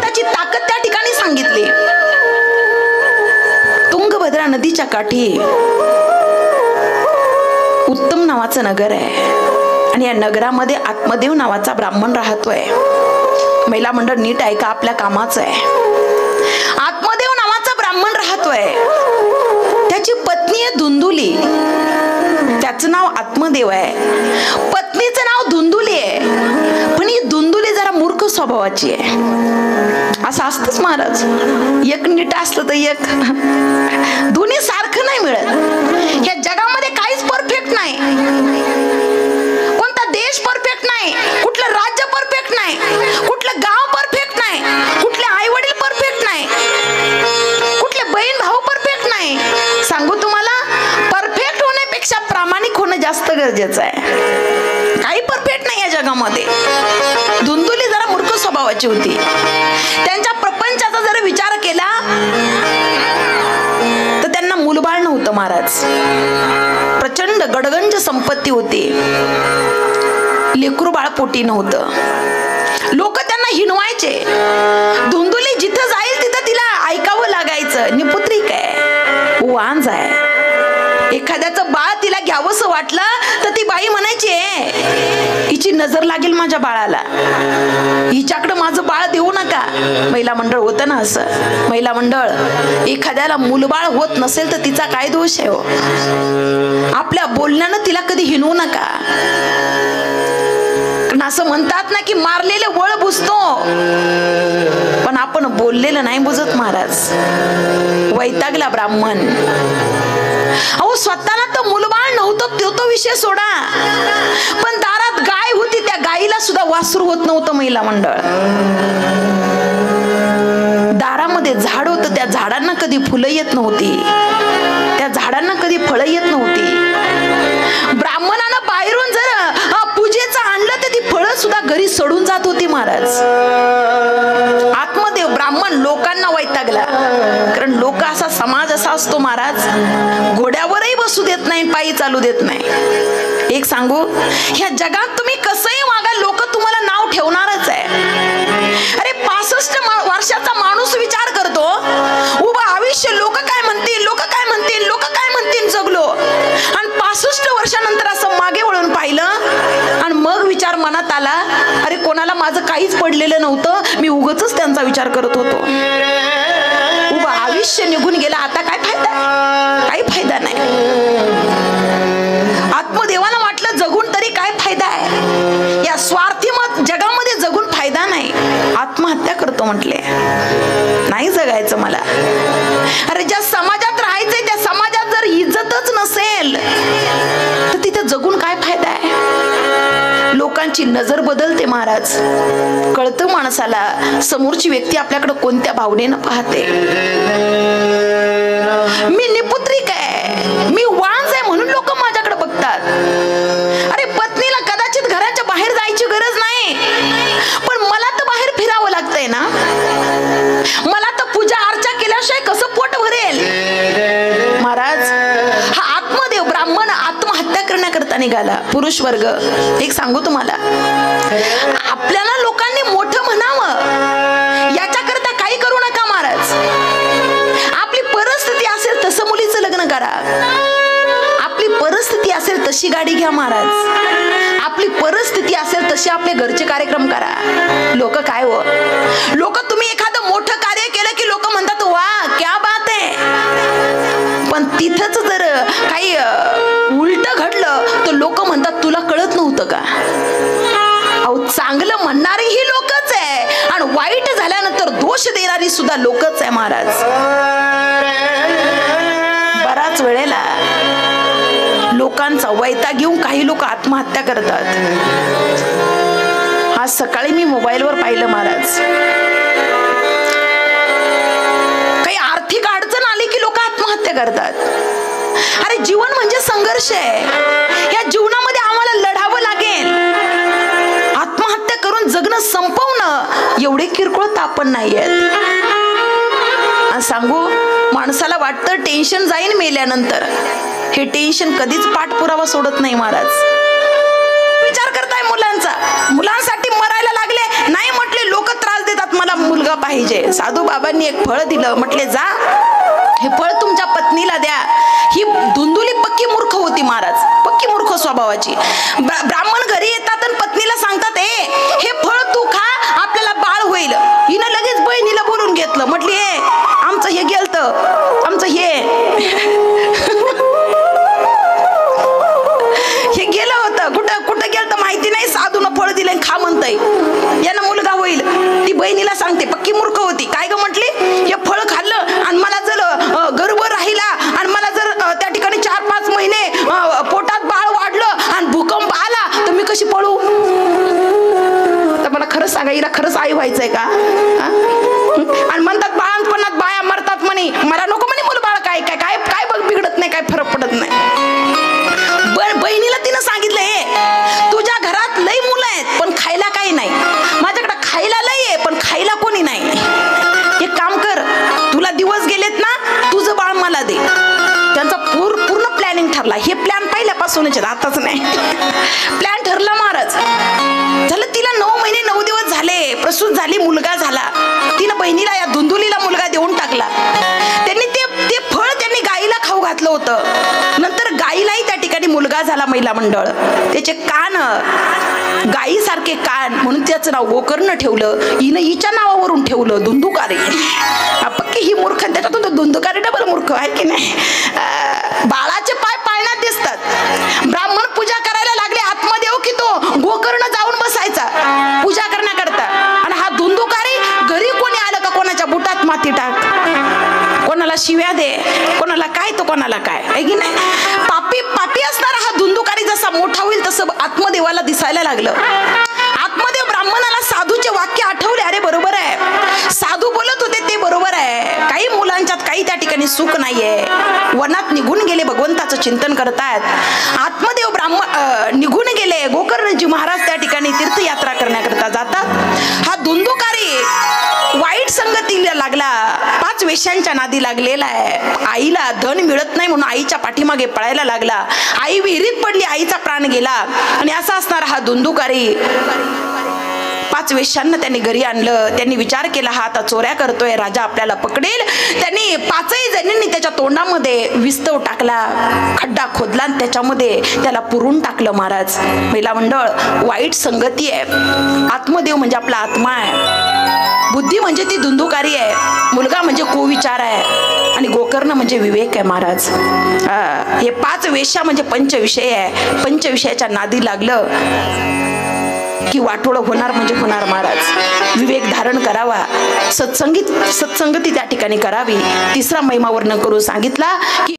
त्याची ताकद त्या ठिकाणी सांगितली. तुंगभद्रा नदीच्या काठी उत्तम नावाचं नगर आहे आणि या नगरामध्ये आत्मदेव नावाचा ब्राह्मण राहतोय. महिला मंडळ नीट ऐका, आपल्या कामाचं आहे. आत्मदेव नावाचा ब्राह्मण राहतोय. त्याची पत्नी आहे धुंदुली. त्याचं नाव आत्मदेव आहे, पत्नीचं नाव धुंदुली आहे. पण ही धुंदुली जरा मूर्ख स्वभावाची आहे. असं असतंच महाराज, एक नीट असलं तर एक. दोन्ही सारखं नाही मिळत. या जगामध्ये काहीच परफेक्ट नाही. कोणता देश परफेक्ट नाही, कुठलं राज्य परफेक्ट नाही, कुठलं गाव परफेक्ट नाही, कुठले आई वडील परफेक्ट नाही, कुठले बहीण भाऊ परफेक्ट नाही. सांगू तुम्हाला, परफेक्ट होण्यापेक्षा प्रामाणिक होणं जास्त गरजेचं आहे. काही परफेक्ट नाही या जगामध्ये. धुंदुली जरा मूर्ख स्वभावाची होती. त्यांच्या प्रपंचाचा जर विचार केला तर त्यांना मूलबाळ नव्हतं महाराज. प्रचंड गडगंज संपत्ती होती, लेकरू बाळ पोटी नव्हतं. लोक त्यांना हिणवायचे. धुंदुली जिथं जाईल तिथं तिला ऐकावं लागायचं. निपुत्रिक आहे, वांज आहे. एखाद्याचं बाळ तिला घ्यावंसं वाटलं तर ती बाई म्हणायची, हिची नजर लागेल माझ्या बाळाला, हिच्याकडे माझं बाळ देऊ नका. महिला मंडळ होतं ना असं. महिला मंडळ, एखाद्याला मूलबाळ होत नसेल तर तिचा काय दोष आहे हो. आपल्या बोलण्यानं तिला कधी हिणवू नका. असं म्हणतात ना की मारलेले वळ बुजतो, पण आपण बोललेलं नाही बुजत महाराज. वैतागला ब्राह्मण. अहो स्वतःला तर मूलबाळ नव्हतं तो विषय सोडा, पण दारात गाय होती, त्या गायीला सुद्धा वासरू होत नव्हतं. महिला मंडळ, दारामध्ये झाड होतं, त्या झाडांना कधी फुलं येत नव्हती, त्या झाडांना कधी फळं येत नव्हती. ब्राह्मणानं बाहेरून जर पूजेचं आणलं तर ती फळं सुद्धा घरी सोडून जात होती महाराज. आत्मदेव ब्राह्मण लोकांना वैतागला, कारण लोक असा समाज असा असतो महाराज, घोड्यावरही बसू देत नाही, पायी चालू देत नाही. एक सांगू, ह्या जगात तुम्ही कसंही वागा, लोक तुम्हाला नाव ठेवणारच आहे. अरे 65 वर्षाचा माणूस विचार करतो, उभं आयुष्य लोक काय म्हणतील, लोक काय म्हणतील, लोक काय म्हणतील जगलो, आणि 65 वर्षानंतर असं मागे वळून पाहिलं आणि मग विचार मनात आला, अरे कोणाला माझं काहीच पडलेलं नव्हतं, मी उगाचच त्यांचा विचार करत होतो. उभं आयुष्य निघून गेला, आता काय फायदा? काही फायदा नाही. आत्मदेवाला वाटलं जगून तरी काय फायदा आहे, या स्वार्थी जगामध्ये जगून फायदा नाही. आत्महत्या करतो म्हटले, नाही जगायचं मला. अरे ज्या समाजात राहायचंय त्या समाजात जर इज्जतच नसेल तर तिथे जगून काय फायदा आहे. लोकांची नजर बदलते महाराज. कळतं माणसाला समोरची व्यक्ती आपल्याकडे कोणत्या भावनेनं पाहते. मी निपुत्रिक आहे, मी वांज आहे म्हणून लोक माझ्याकडे बघतात. अरे पत्नीला कदाचित घराच्या बाहेर जायची गरज नाही, पण मला तर बाहेर फिरावं लागतंय ना. मला तर पूजा अर्चा केल्याशिवाय कसं पोट भरेल महाराज. हा आत्मदेव ब्राह्मण आत्महत्या करण्याकरता निघाला. पुरुष वर्ग, एक सांगू तुम्हाला, आपल्याला लोकांनी मोठं म्हणावं याच्याकरता काही करू नका महाराज. आपली परिस्थिती असेल तसं मुलीचं लग्न करा, आपली परिस्थिती असेल तशी गाडी घ्या महाराज, आपली परिस्थिती असेल तसे आपले घरचे कार्यक्रम करा. लोक काय हो, लोक तुम्ही एखादं मोठं कार्य केलं की लोक म्हणतात वा क्या बात आहे, पण तिथंच जर काही उलट घडलं तर लोक म्हणतात तुला कळत नव्हतं का. अहो चांगलं म्हणणारी ही लोकच आहे आणि वाईट झाल्यानंतर दोष देणारी सुद्धा लोकच आहे महाराज. बराच वेळेला लोकांचा वैताग घेऊन काही लोक आत्महत्या करतात. आज सकाळी मी मोबाईलवर पाहिलं महाराज, काही आर्थिक अडचण आली की लोक आत्महत्या करतात. अरे जीवन म्हणजे संघर्ष आहे, या जीवनामध्ये आम्हाला लढावं लागेल. आत्महत्या करून जगणं संपवणं एवढे किरकोळ तापण नाहीयेत. सांगू, माणसाला वाटतं टेन्शन जाईन मेल्यानंतर, हे टेन्शन कधीच पाठपुरावा सोडत नाही महाराज. विचार करताय मुला पाहिजे. साधू बाबांनी एक फळ दिलं, म्हटले जा हे फळ तुमच्या पत्नीला द्या. ही धुंदुली पक्की मूर्ख होती महाराज, पक्की मूर्ख स्वभावाची. ब्राह्मण घरी येतात आणि पत्नीला सांगतात हे फळ तू खा, आपल्याला बाळ होईल. हिनं लगेच बहिणीला बोलून घेतलं, म्हटली आमचं हे गेलतं, आमचं हे गेलं होतं. कुठं कुठं गेलं तर माहिती नाही. साधूनं फळ दिलं खा म्हणतंय, यानं मुलगा होईल. ती बहिणीला सांगते, पक्की मूर्ख होती. काय ग म्हटली, हे फळ खाल्लं आणि मला जर गर्भ राहिला आणि मला जर त्या ठिकाणी 4-5 महिने पोटात बाळ वाढलं आणि भूकंप आला तर मी कशी पळू. तर मला खरंच सांगा, हिला खरंच आई व्हायचंय का. आणि म्हणतात बाळपणात बाया मरतात म्हणे, मला नको म्हणे मुलं बाळ. काय काय काय काय बघ बिघडत नाही, काय फरक पडत नाही. बहिणीला तिनं सांगितलं तुझ्या घरात लई मुलं आहेत पण खायला काही नाही, माझ्याकडे खायला लई आहे पण खायला कोणी नाही. एक काम कर, तुला दिवस गेलेत ना, तुझं बाळ मला दे. त्यांचा पूर्ण प्लॅनिंग ठरला. हे प्लॅन पहिल्यापासूनच आताच नाही. प्लॅन ठरला महाराज. झालं तिला 9 महिने 9 दिवस झाले, प्रसूत झाली, मुलगा झाला. तिनं बहिणीला या धुंदुलीला मुलगा देऊन टाकला. त्यांनी ते फळ त्यांनी गाईला खाऊ घातलं होतं. नंतर गाईलाही त्या ठिकाणी मुलगा झाला. महिला मंडळ त्याचे कान गाईसारखे कान म्हणून त्याचं नाव गोकर्ण ठेवलं. हिनं हिच्या नावावरून ठेवलं धुंदुकारी. पक्की ही मूर्ख, त्याच्यातून तो धुंदुकारी डबल मूर्ख आहे की नाही. बाळाचे पाय पाळण्यात दिसतात. ब्राह्मण पूजा करायला लागले, आत्मदेव की तो गोकर्ण जाऊन बसायचा पूजा करण्याकरता. आणि हा धुंदुकारी घरी कोणी आलं का कोणाच्या बुटात माती टाक, कोणाला शिव्या दे, कोणाला काय तो कोणाला काय, आहे की नाही. पापी असणारा हा धुंदुकारी जसा मोठा होईल तसं आत्मदेवाला दिसायला लागलं. आत्मदेव ब्राह्मणाला साधूचे वाक्य आठवले. अरे बरोबर आहे, साधू बोलत होते ते बरोबर आहे. काही मुलांच्यात काही त्या ठिकाणी सुख नाहीये. वनात निघून गेले, भगवंताचं चिंतन करतायत. आत्मदेव निघून गेले. गोकर्णजी महाराज त्या ठिकाणी तीर्थयात्रा करण्याकरता जातात. हा धुंदुकारी वाईट संगतीला लागला, 5 वेश्यांच्या नादी लागलेला आहे. आईला धन मिळत नाही म्हणून आईच्या पाठीमागे पळायला लागला. आई विहिरीत पडली, आईचा प्राण गेला. आणि असा असणारा हा धुंदुकारी 5 वेश्यांना त्यांनी घरी आणलं. त्यांनी विचार केला, हा आता चोऱ्या करतोय, राजा आपल्याला पकडेल. त्यांनी 5ही जणींनी त्याच्या तोंडामध्ये विस्तव टाकला, खड्डा खोदला आणि त्याच्यामध्ये त्याला पुरून टाकलं. महाराज, महिला मंडळ वाईट संगती आहे. आत्मदेव म्हणजे आपला आत्मा आहे, बुद्धी म्हणजे ती धुंदुकारी आहे, मुलगा म्हणजे कुविचार आहे आणि गोकर्ण म्हणजे विवेक आहे. महाराज, हे 5 वेश्या म्हणजे पंचविषय आहे. पंचविषयाच्या नादी लागलं की वाटोळं होणार म्हणजे होणार. महाराज, विवेक धारण करावा, सत्संगती त्या ठिकाणी करावी. 3रा महिमा वर्णन करून सांगितला की